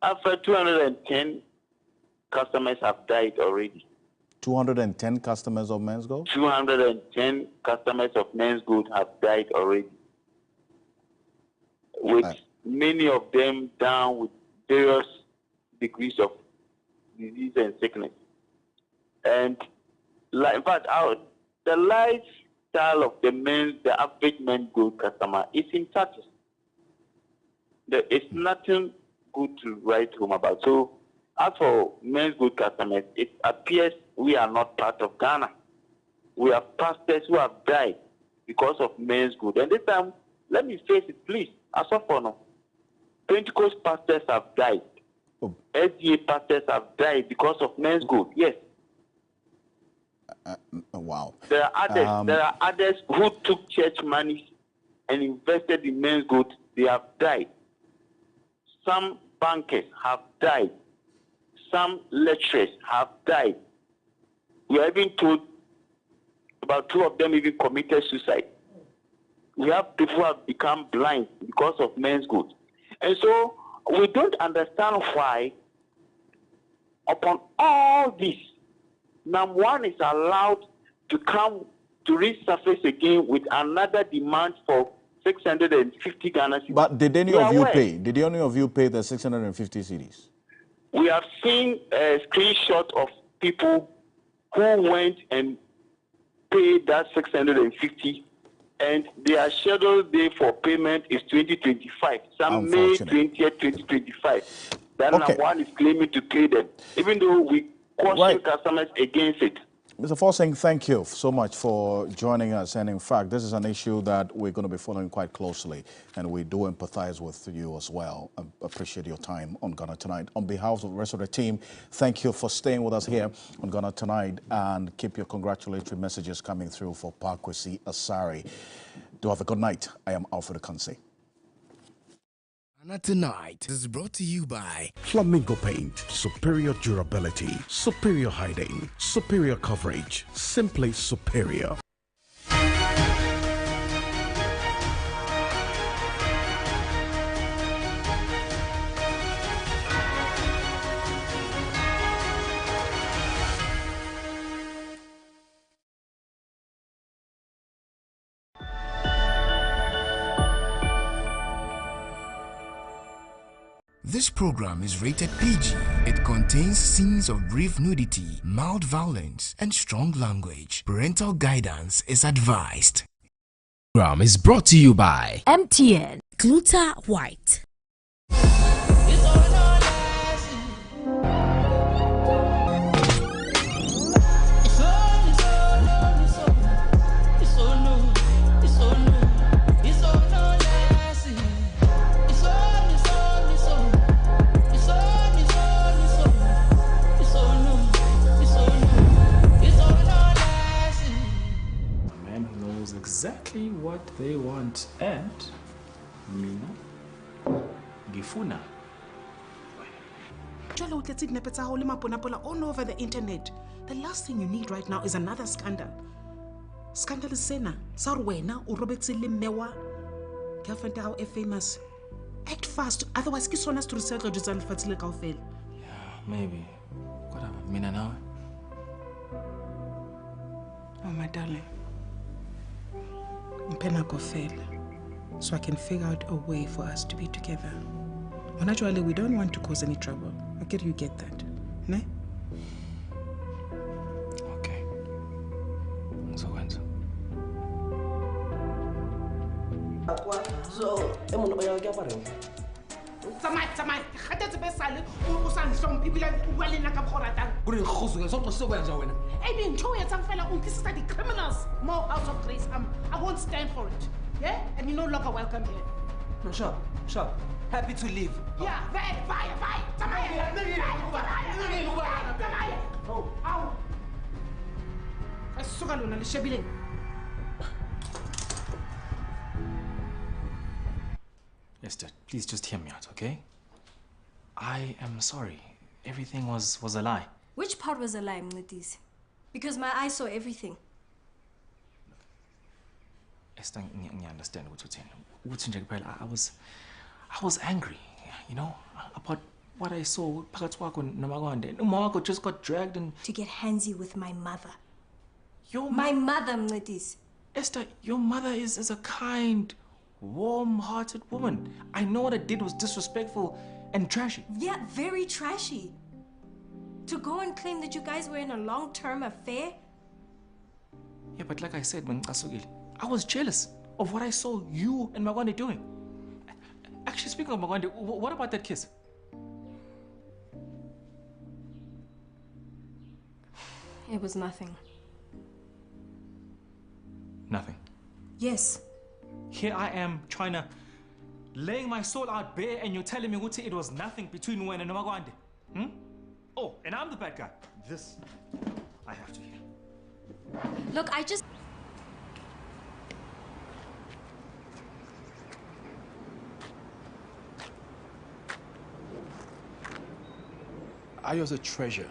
After 210 customers have died already. 210 customers of Men's Gold? 210 customers of Men's Gold have died already. With many of them down with various degrees of disease and sickness. And in fact, the lifestyle of the average Men's Gold customer is in tatters. There is nothing good to write home about. So as for Men's Gold customers, it appears we are not part of Ghana. We have pastors who have died because of Men's Gold. And this time, let me face it, please, as of now, Pentecost pastors have died. SDA pastors have died because of Men's Gold. Yes. Wow. There are others who took church money and invested in Men's Gold. They have died. Some bankers have died. Some lecturers have died. We are even told about 2 of them even committed suicide. We have people who have become blind because of Men's Gold. And so we don't understand why, upon all this, NAM1 is allowed to come to resurface again with another demand for 650 Ghana cedis. But did any of you pay? Did any of you pay the 650 cedis? We have seen a screenshot of people who went and paid that 650 and their scheduled day for payment is 2025. Some May 20th, 2025. Then one is claiming to pay them, even though we caution customers against it. Mr. Forsing, thank you so much for joining us. And in fact, this is an issue that we're going to be following quite closely, and we do empathize with you as well. I appreciate your time on Ghana Tonight. On behalf of the rest of the team, thank you for staying with us here on Ghana Tonight, and keep your congratulatory messages coming through for Parkwesi Asari. Do have a good night. I am Alfred Ocansey. Ghana Tonight is brought to you by Flamingo Paint. Superior durability, superior hiding, superior coverage, simply superior. This program is rated PG. It contains scenes of brief nudity, mild violence, and strong language. Parental guidance is advised. The program is brought to you by MTN Gluta White. Exactly what they want, and mina gifuna. All over the internet. The last thing you need right now is another scandal. Scandal is sena. Sarwena or Robert Mewa. Girlfriend how famous. Act fast, otherwise kiss on us to recycle yourself for fail. Yeah, maybe. Whatever. Mina now. Oh my darling. Mpena go fail, so I can figure out a way for us to be together. Well, naturally, we don't want to cause any trouble. Okay, you get that, ne? Okay. So when? So, Samai. Khata tsebe sale o sang some people like well in ka bkhorata. Go re khoso so go se go ya wena. I mean, show ya tsang fela o nkisisa the criminals. More House of Grace. I won't stand for it. Yeah? And you're no longer welcome here. No, sure. Happy to leave. Yeah, bye. Oh. Ow. Asuka lona le shebileng. Esther, please just hear me out, okay? I am sorry. Everything was a lie. Which part was a lie, Mnidis? Because my eyes saw everything. Esther, I understand what you're saying. I was angry, you know, about what I saw. Namagwande just got dragged and to get handsy with my mother. My mother, Mnidis. Esther, your mother is a kind, warm-hearted woman. I know what I did was disrespectful and trashy. Yeah, very trashy. To go and claim that you guys were in a long-term affair? Yeah, but like I said, I was jealous of what I saw you and Magwande doing. Actually, speaking of Magwande, what about that kiss? It was nothing. Nothing? Yes. Here I am trying to laying my soul out bare, and you're telling me it was nothing between Wen and Magwande. Oh, and I'm the bad guy. This I have to hear. Look, I just... Ayo's a treasure.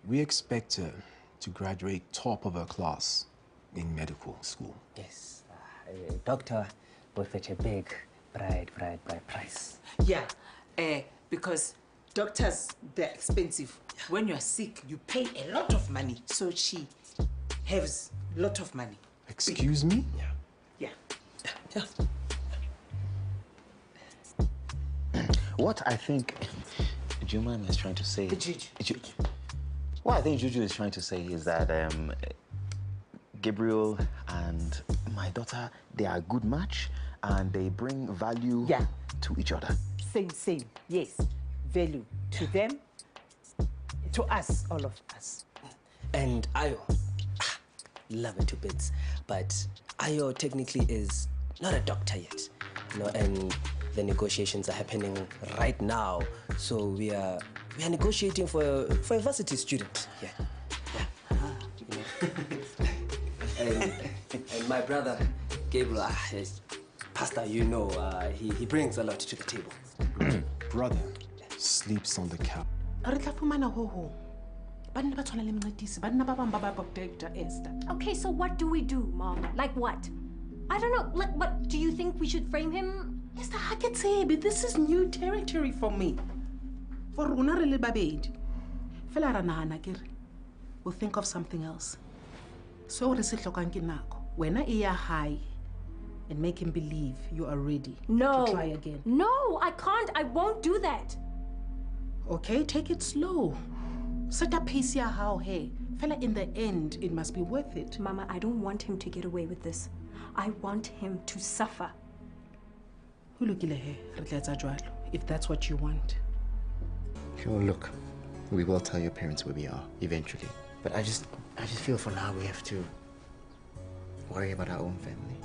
We expect her to graduate top of her class in medical school. Yes, a doctor with such a big bride price. Yeah, because doctors, they're expensive. When you're sick, you pay a lot of money. So she has a lot of money. Excuse me? Yeah. What I think Juma is trying to say... What I think Juju is trying to say is that Gabriel and my daughter, they are a good match and they bring value to each other. Same. Yes. Value to them, to us, all of us. And Ayo, love it to bits, but Ayo technically is not a doctor yet, and the negotiations are happening right now, so we are negotiating for a varsity student. And my brother Gabriel, Pastor, he brings a lot to the table. Brother sleeps on the couch. Okay, so what do we do, Mom? Like what? I don't know. Like, what do you think we should frame him? Mr. Haketsebe, this is new territory for me. For Runa really babed. Fela rana kere. We'll think of something else. So when iya high and make him believe you are ready No. to try again. No, I can't. I won't do that. Okay, take it slow. Set up pace ya how hey. Fella, in the end, it must be worth it. Mama, I don't want him to get away with this. I want him to suffer. If that's what you want. Sure, look, we will tell your parents where we are eventually. But I just feel for now we have to worry about our own family.